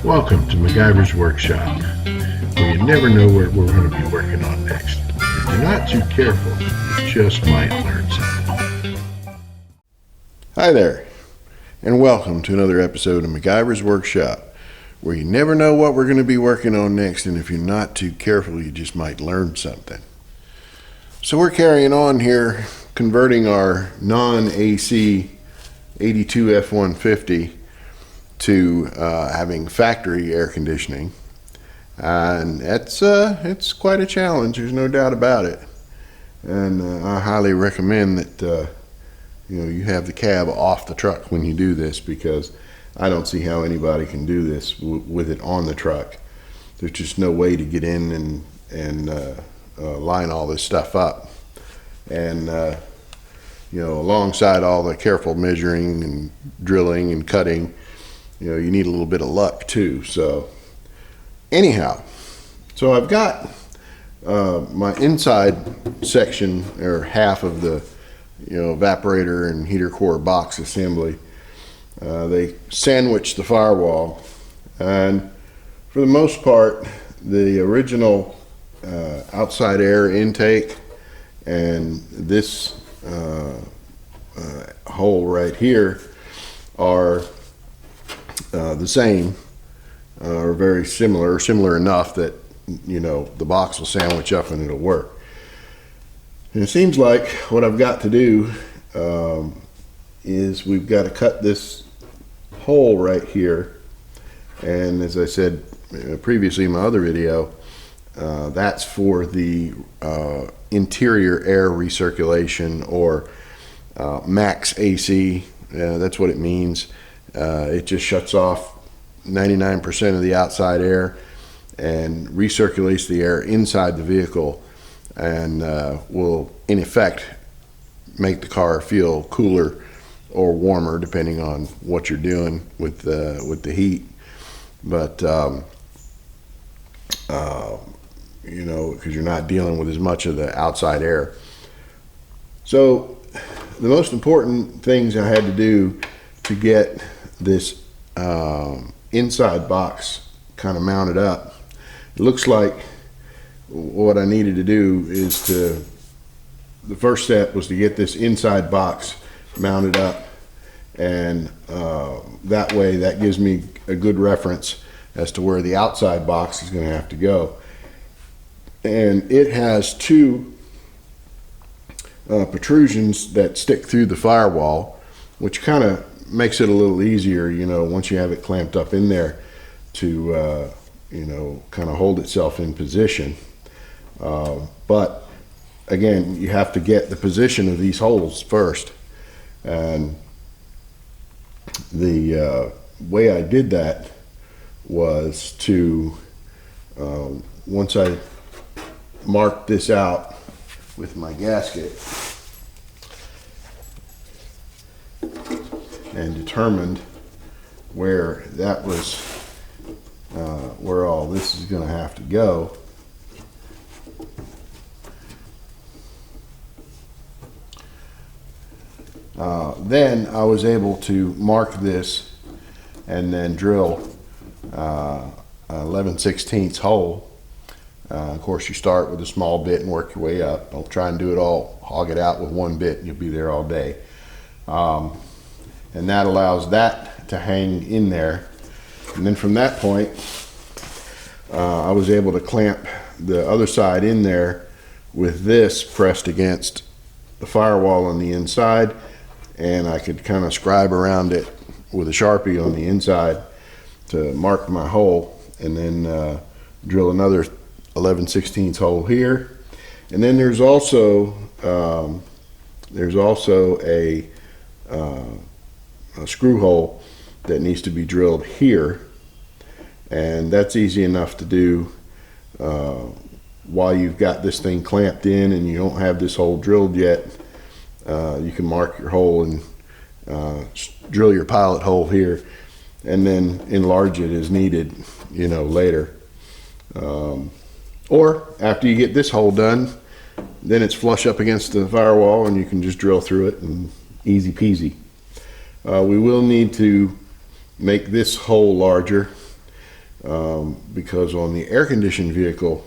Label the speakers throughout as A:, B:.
A: Welcome to MacGyver's Workshop, where you never know what we're going to be working on next. If you're not too careful, you just might learn something.
B: Hi there, and welcome to another episode of MacGyver's Workshop, where you never know what we're going to be working on next, and if you're not too careful, you just might learn something. So we're carrying on here, converting our non-AC 82 F-150 to having factory air conditioning, and it's quite a challenge. There's no doubt about it. And I highly recommend that you have the cab off the truck when you do this, because I don't see how anybody can do this with it on the truck. There's just no way to get in and line all this stuff up. And alongside all the careful measuring and drilling and cutting, you need a little bit of luck too. So anyhow, so I've got my inside section, or half of the evaporator and heater core box assembly. They sandwich the firewall, and for the most part, the original outside air intake and this hole right here are the same, or very similar enough that the box will sandwich up and it'll work. And it seems like what I've got to do is we've got to cut this hole right here, and as I said previously in my other video, that's for the interior air recirculation, or max AC. That's what it means. It just shuts off 99% of the outside air and recirculates the air inside the vehicle, and will in effect make the car feel cooler or warmer depending on what you're doing with the heat. But because you're not dealing with as much of the outside air. So the most important things I had to do to get this inside box kind of mounted up, it looks like what I needed to do is the first step was to get this inside box mounted up, and that way that gives me a good reference as to where the outside box is going to have to go. And it has two protrusions that stick through the firewall, which kind of makes it a little easier, once you have it clamped up in there, to kind of hold itself in position. But again, you have to get the position of these holes first, and the way I did that was to once I marked this out with my gasket and determined where that was, where all this is going to have to go. Then I was able to mark this and then drill 11/16 hole. Of course, you start with a small bit and work your way up. Don't try and do it all, hog it out with one bit, and you'll be there all day. And that allows that to hang in there. And then from that point, I was able to clamp the other side in there with this pressed against the firewall on the inside, and I could kind of scribe around it with a Sharpie on the inside to mark my hole, and then drill another 11/16 hole here. And then there's also a screw hole that needs to be drilled here, and that's easy enough to do while you've got this thing clamped in and you don't have this hole drilled yet. You can mark your hole and drill your pilot hole here, and then enlarge it as needed, later. Or after you get this hole done, then it's flush up against the firewall and you can just drill through it, and easy peasy. We will need to make this hole larger, because on the air-conditioned vehicle,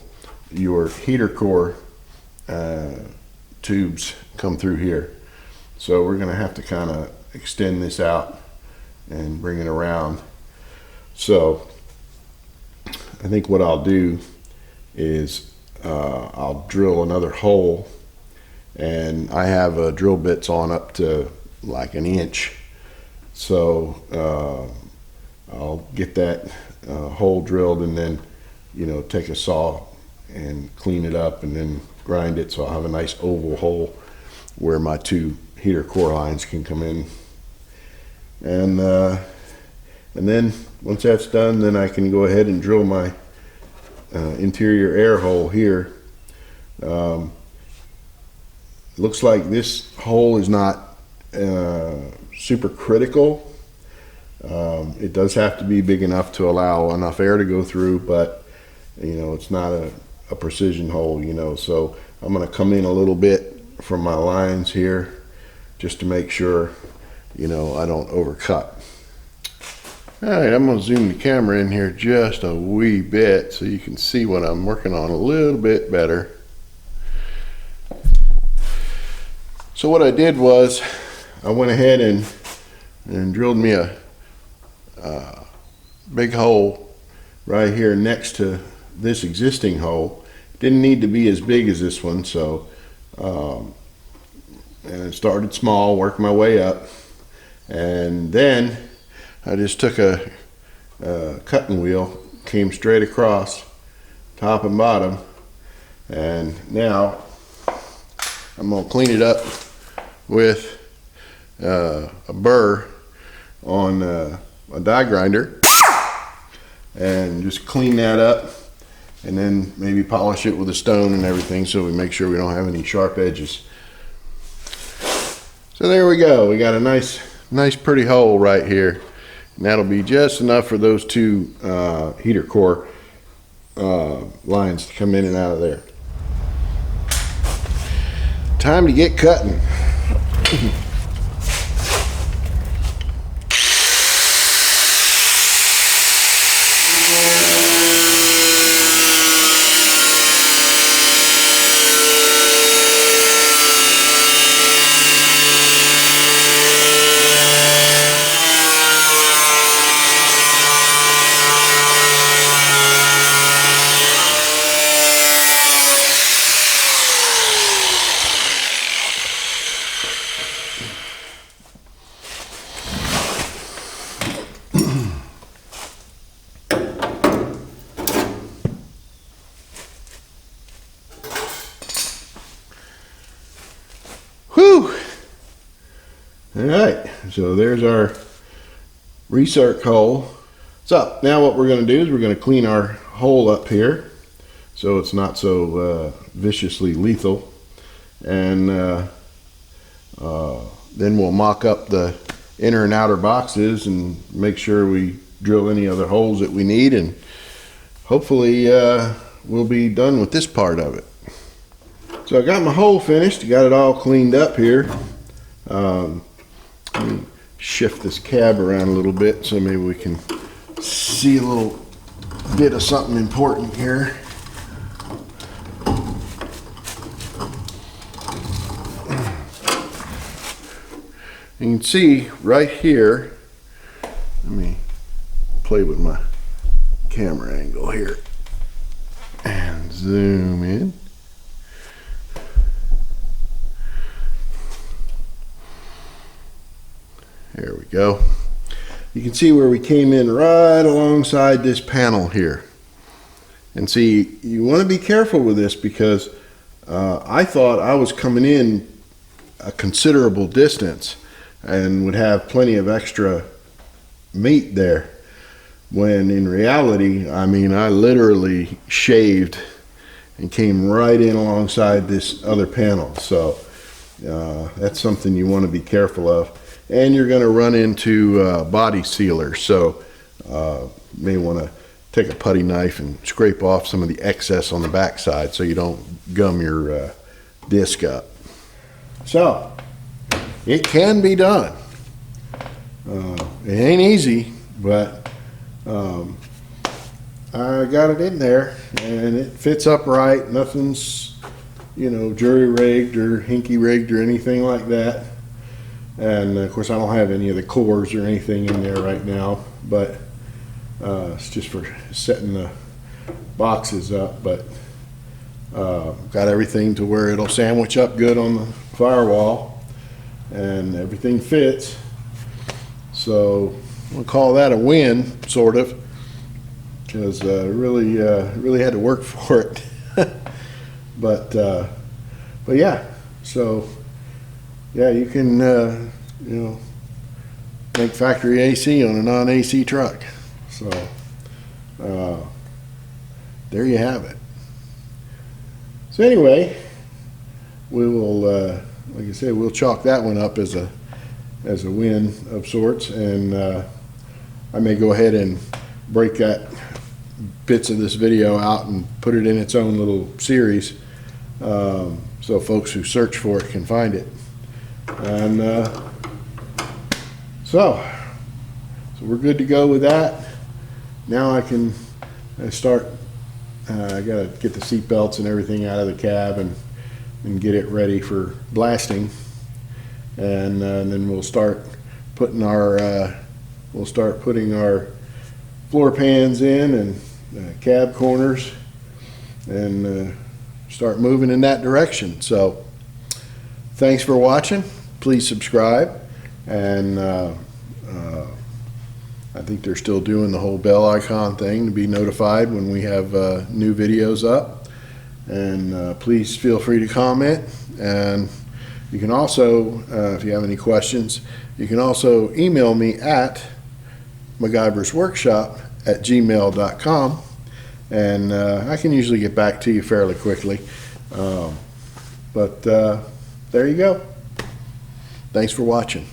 B: your heater core tubes come through here. So we're going to have to kind of extend this out and bring it around. So I think what I'll do is I'll drill another hole, and I have drill bits on up to like an inch. So I'll get that hole drilled, and then, you know, take a saw and clean it up and then grind it, so I'll have a nice oval hole where my two heater core lines can come in. And then once that's done, then I can go ahead and drill my interior air hole here. Looks like this hole is not super critical. It does have to be big enough to allow enough air to go through, but you know, it's not a precision hole, you know. So I'm going to come in a little bit from my lines here just to make sure, you know, I don't overcut. All right, I'm going to zoom the camera in here just a wee bit so you can see what I'm working on a little bit better. So what I did was I went ahead and drilled me a big hole right here next to this existing hole. Didn't need to be as big as this one, so and started small, worked my way up, and then I just took a cutting wheel, came straight across top and bottom, and now I'm going to clean it up with a burr on a die grinder, and just clean that up, and then maybe polish it with a stone and everything, so we make sure we don't have any sharp edges. So there we go. We got a nice pretty hole right here, and that'll be just enough for those two heater core lines to come in and out of there. Time to get cutting. Whew! All right, so there's our recirc hole. So now what we're going to do is we're going to clean our hole up here so it's not so viciously lethal, and then we'll mock up the inner and outer boxes and make sure we drill any other holes that we need, and hopefully we'll be done with this part of it. So I got my hole finished, got it all cleaned up here. Let me shift this cab around a little bit so maybe we can see a little bit of something important here. You can see right here, let me play with my camera angle here and zoom in. There we go. You can see where we came in right alongside this panel here. And see, you want to be careful with this because I thought I was coming in a considerable distance and would have plenty of extra meat there, when in reality, I mean, I literally shaved and came right in alongside this other panel. So that's something you want to be careful of. And you're going to run into body sealer, so may want to take a putty knife and scrape off some of the excess on the backside so you don't gum your disc up. So it can be done. It ain't easy, but I got it in there and it fits upright. Nothing's, jury rigged or hinky rigged or anything like that. And of course I don't have any of the cores or anything in there right now, but it's just for setting the boxes up. But got everything to where it'll sandwich up good on the firewall and everything fits. So we'll call that a win, sort of, because really had to work for it. but yeah, so yeah, you can make factory AC on a non-AC truck. So there you have it. So anyway, we will, like I said, we'll chalk that one up as a win of sorts, and I may go ahead and break that bits of this video out and put it in its own little series, so folks who search for it can find it. And so we're good to go with that. Now I can start. I gotta get the seat belts and everything out of the cab and get it ready for blasting, and then we'll start putting our floor pans in and cab corners, and start moving in that direction. So thanks for watching. Please subscribe, and I think they're still doing the whole bell icon thing to be notified when we have new videos up. And please feel free to comment, and you can also, if you have any questions, you can also email me at MacGyversWorkshop@gmail.com, and I can usually get back to you fairly quickly. But there you go. Thanks for watching.